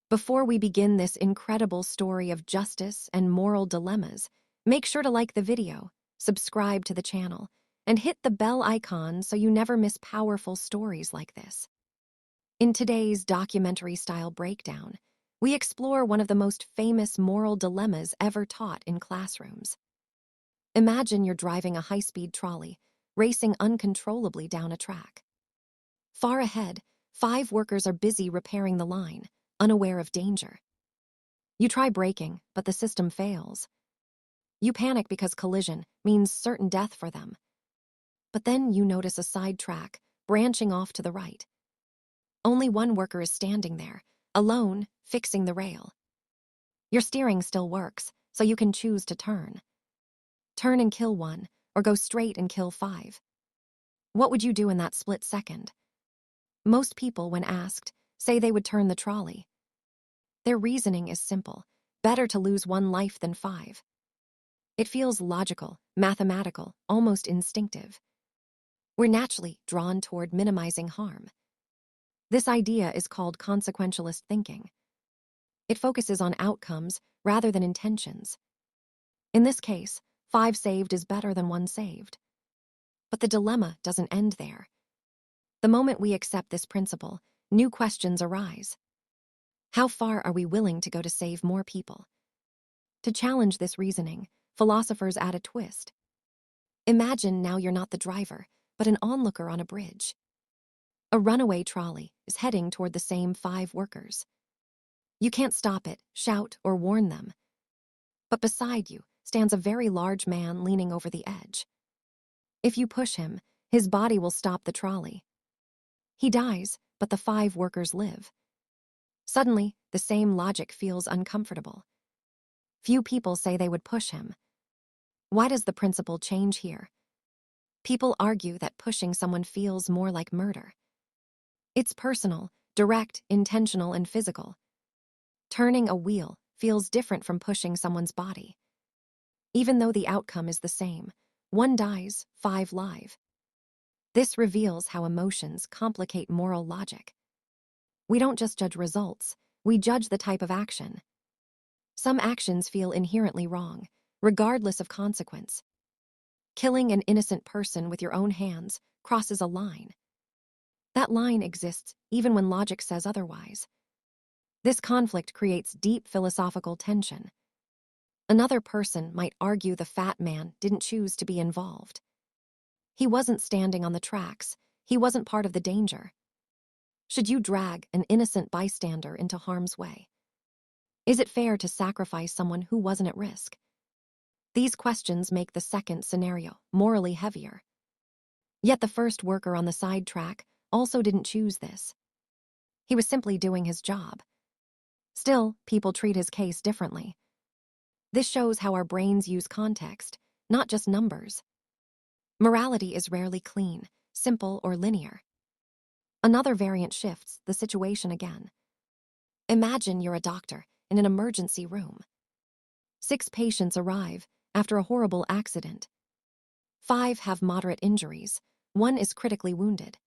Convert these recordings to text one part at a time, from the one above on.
Before we begin this incredible story of justice and moral dilemmas, make sure to like the video, subscribe to the channel, and hit the bell icon so you never miss powerful stories like this. In today's documentary-style breakdown, we explore one of the most famous moral dilemmas ever taught in classrooms. Imagine you're driving a high-speed trolley, racing uncontrollably down a track. Far ahead, 5 workers are busy repairing the line, unaware of danger. You try braking, but the system fails. You panic because collision means certain death for them. But then you notice a side track branching off to the right. Only one worker is standing there, alone, fixing the rail. Your steering still works, so you can choose to turn. Turn and kill one, or go straight and kill 5. What would you do in that split second? Most people, when asked, say they would turn the trolley. Their reasoning is simple: better to lose 1 life than 5. It feels logical, mathematical, almost instinctive. We're naturally drawn toward minimizing harm. This idea is called consequentialist thinking. It focuses on outcomes rather than intentions. In this case, 5 saved is better than 1 saved. But the dilemma doesn't end there. The moment we accept this principle, new questions arise. How far are we willing to go to save more people? To challenge this reasoning, philosophers add a twist. Imagine now you're not the driver, but an onlooker on a bridge. A runaway trolley is heading toward the same 5 workers. You can't stop it, shout, or warn them. But beside you stands a very large man leaning over the edge. If you push him, his body will stop the trolley. He dies, but the 5 workers live. Suddenly, the same logic feels uncomfortable. Few people say they would push him. Why does the principle change here? People argue that pushing someone feels more like murder. It's personal, direct, intentional, and physical. Turning a wheel feels different from pushing someone's body. Even though the outcome is the same, 1 dies, 5 live. This reveals how emotions complicate moral logic. We don't just judge results, we judge the type of action. Some actions feel inherently wrong, regardless of consequence. Killing an innocent person with your own hands crosses a line. That line exists even when logic says otherwise. This conflict creates deep philosophical tension. Another person might argue the fat man didn't choose to be involved. He wasn't standing on the tracks, he wasn't part of the danger. Should you drag an innocent bystander into harm's way? Is it fair to sacrifice someone who wasn't at risk? These questions make the second scenario morally heavier. Yet the first worker on the side track also didn't choose this. He was simply doing his job. Still, people treat his case differently. This shows how our brains use context, not just numbers. Morality is rarely clean, simple, or linear. Another variant shifts the situation again. Imagine you're a doctor in an emergency room. 6 patients arrive after a horrible accident. 5 have moderate injuries, 1 is critically wounded.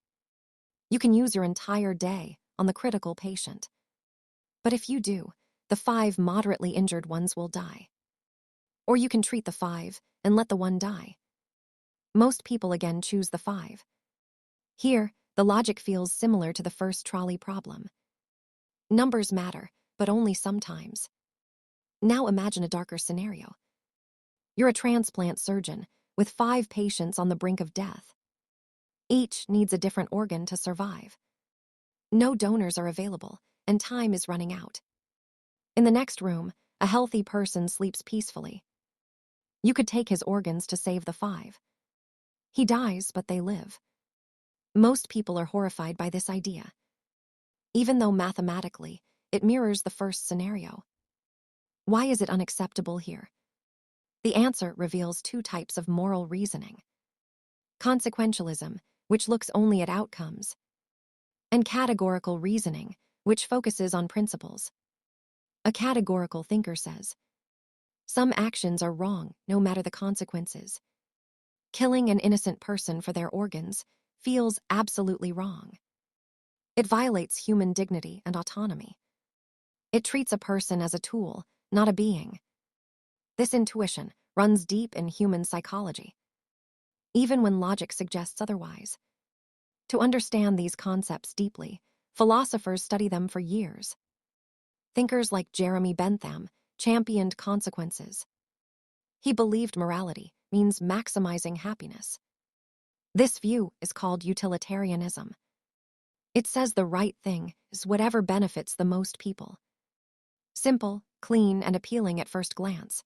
You can use your entire day on the critical patient. But if you do, the 5 moderately injured ones will die. Or you can treat the 5 and let the 1 die. Most people again choose the 5. Here, the logic feels similar to the first trolley problem. Numbers matter, but only sometimes. Now imagine a darker scenario. You're a transplant surgeon with 5 patients on the brink of death. Each needs a different organ to survive. No donors are available, and time is running out. In the next room, a healthy person sleeps peacefully. You could take his organs to save the 5. He dies, but they live. Most people are horrified by this idea. Even though mathematically, it mirrors the first scenario. Why is it unacceptable here? The answer reveals 2 types of moral reasoning. Consequentialism, which looks only at outcomes, and categorical reasoning, which focuses on principles. A categorical thinker says, some actions are wrong no matter the consequences. Killing an innocent person for their organs feels absolutely wrong. It violates human dignity and autonomy. It treats a person as a tool, not a being. This intuition runs deep in human psychology, even when logic suggests otherwise. To understand these concepts deeply, philosophers study them for years. Thinkers like Jeremy Bentham championed consequences. He believed morality means maximizing happiness. This view is called utilitarianism. It says the right thing is whatever benefits the most people. Simple, clean, and appealing at first glance.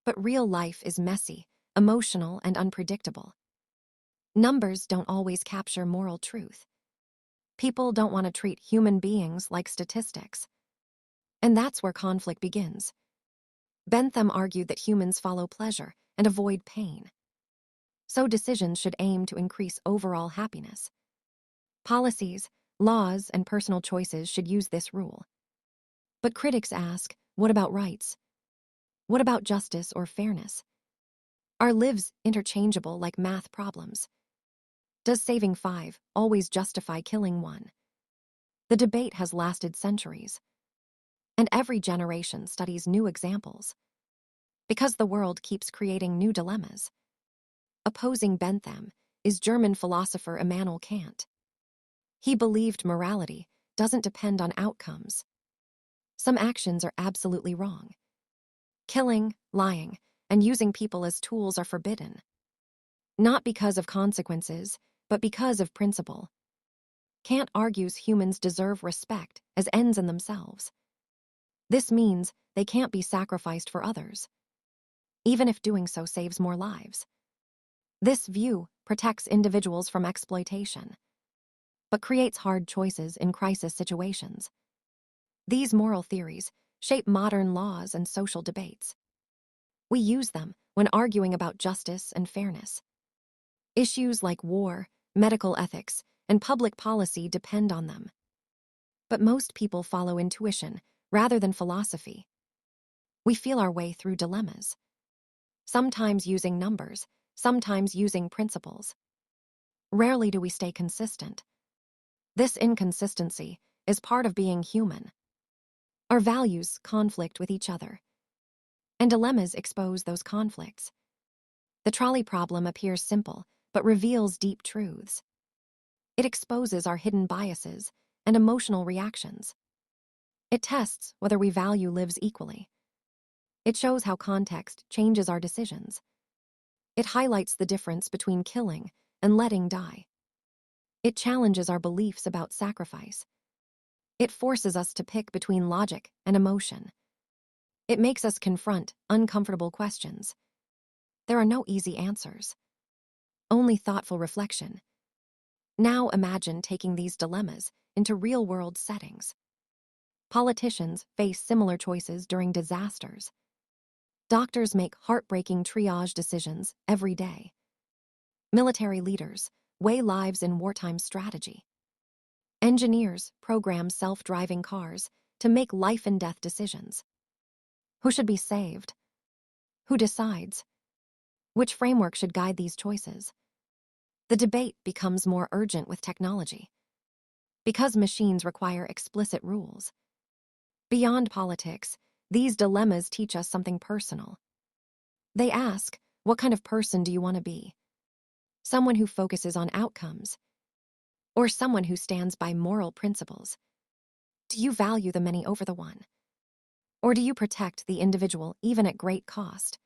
But real life is messy, emotional, and unpredictable. Numbers don't always capture moral truth. People don't want to treat human beings like statistics. And that's where conflict begins. Bentham argued that humans follow pleasure and avoid pain. So decisions should aim to increase overall happiness. Policies, laws, and personal choices should use this rule. But critics ask, what about rights? What about justice or fairness? Are lives interchangeable like math problems? Does saving 5 always justify killing 1? The debate has lasted centuries. And every generation studies new examples. Because the world keeps creating new dilemmas. Opposing Bentham is German philosopher Immanuel Kant. He believed morality doesn't depend on outcomes. Some actions are absolutely wrong. Killing, lying, and using people as tools are forbidden. Not because of consequences, but because of principle. Kant argues humans deserve respect as ends in themselves. This means they can't be sacrificed for others, even if doing so saves more lives. This view protects individuals from exploitation, but creates hard choices in crisis situations. These moral theories shape modern laws and social debates. We use them when arguing about justice and fairness. Issues like war, medical ethics, and public policy depend on them. But most people follow intuition rather than philosophy. We feel our way through dilemmas, sometimes using numbers, sometimes using principles. Rarely do we stay consistent. This inconsistency is part of being human. Our values conflict with each other, and dilemmas expose those conflicts. The trolley problem appears simple, but reveals deep truths. It exposes our hidden biases and emotional reactions. It tests whether we value lives equally. It shows how context changes our decisions. It highlights the difference between killing and letting die. It challenges our beliefs about sacrifice. It forces us to pick between logic and emotion. It makes us confront uncomfortable questions. There are no easy answers, only thoughtful reflection. Now imagine taking these dilemmas into real-world settings. Politicians face similar choices during disasters. Doctors make heartbreaking triage decisions every day. Military leaders weigh lives in wartime strategy. Engineers program self-driving cars to make life-and-death decisions. Who should be saved? Who decides? Which framework should guide these choices? The debate becomes more urgent with technology, because machines require explicit rules. Beyond politics, these dilemmas teach us something personal. They ask, what kind of person do you want to be? Someone who focuses on outcomes, or someone who stands by moral principles? Do you value the many over the one? Or do you protect the individual even at great cost?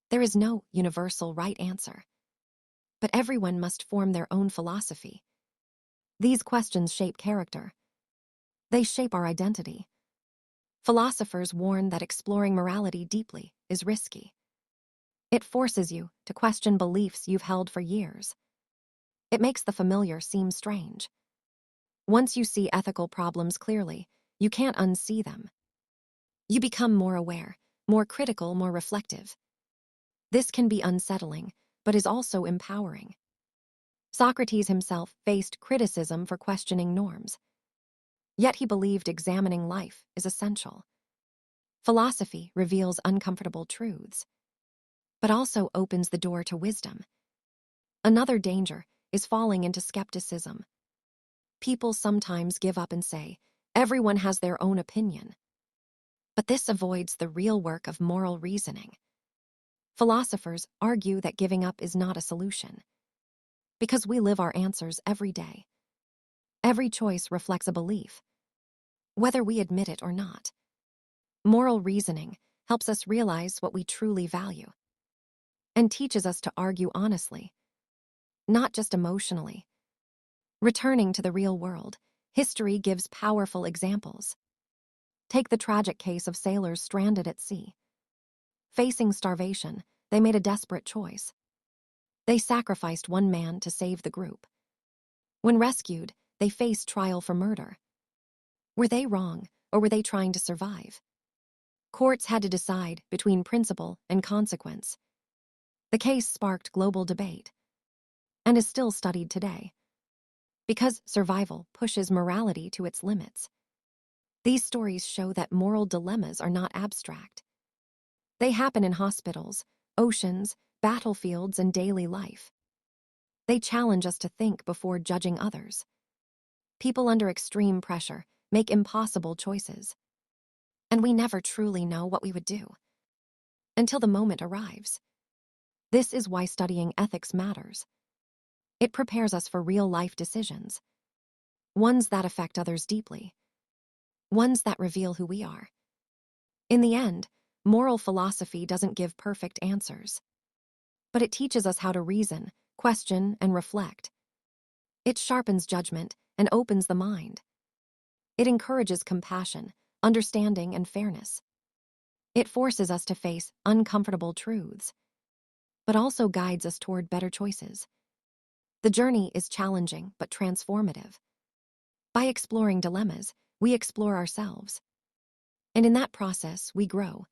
There is no universal right answer, but everyone must form their own philosophy. These questions shape character. They shape our identity. Philosophers warn that exploring morality deeply is risky. It forces you to question beliefs you've held for years. It makes the familiar seem strange. Once you see ethical problems clearly, you can't unsee them. You become more aware, more critical, more reflective. This can be unsettling, but is also empowering. Socrates himself faced criticism for questioning norms. Yet he believed examining life is essential. Philosophy reveals uncomfortable truths, but also opens the door to wisdom. Another danger is falling into skepticism. People sometimes give up and say, Everyone has their own opinion. But this avoids the real work of moral reasoning. Philosophers argue that giving up is not a solution, because we live our answers every day. Every choice reflects a belief, whether we admit it or not. Moral reasoning helps us realize what we truly value and teaches us to argue honestly, not just emotionally. Returning to the real world, history gives powerful examples. Take the tragic case of sailors stranded at sea. Facing starvation, they made a desperate choice. They sacrificed one man to save the group. When rescued, they faced trial for murder. Were they wrong, or were they trying to survive? Courts had to decide between principle and consequence. The case sparked global debate and is still studied today, because survival pushes morality to its limits. These stories show that moral dilemmas are not abstract. They happen in hospitals, oceans, battlefields, and daily life. They challenge us to think before judging others. People under extreme pressure make impossible choices, and we never truly know what we would do until the moment arrives. This is why studying ethics matters. It prepares us for real-life decisions, ones that affect others deeply, ones that reveal who we are. In the end, moral philosophy doesn't give perfect answers, but it teaches us how to reason, question, and reflect. It sharpens judgment and opens the mind. It encourages compassion, understanding, and fairness. It forces us to face uncomfortable truths, but also guides us toward better choices. The journey is challenging but transformative. By exploring dilemmas, we explore ourselves. And in that process, we grow.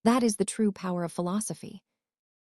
That is the true power of philosophy.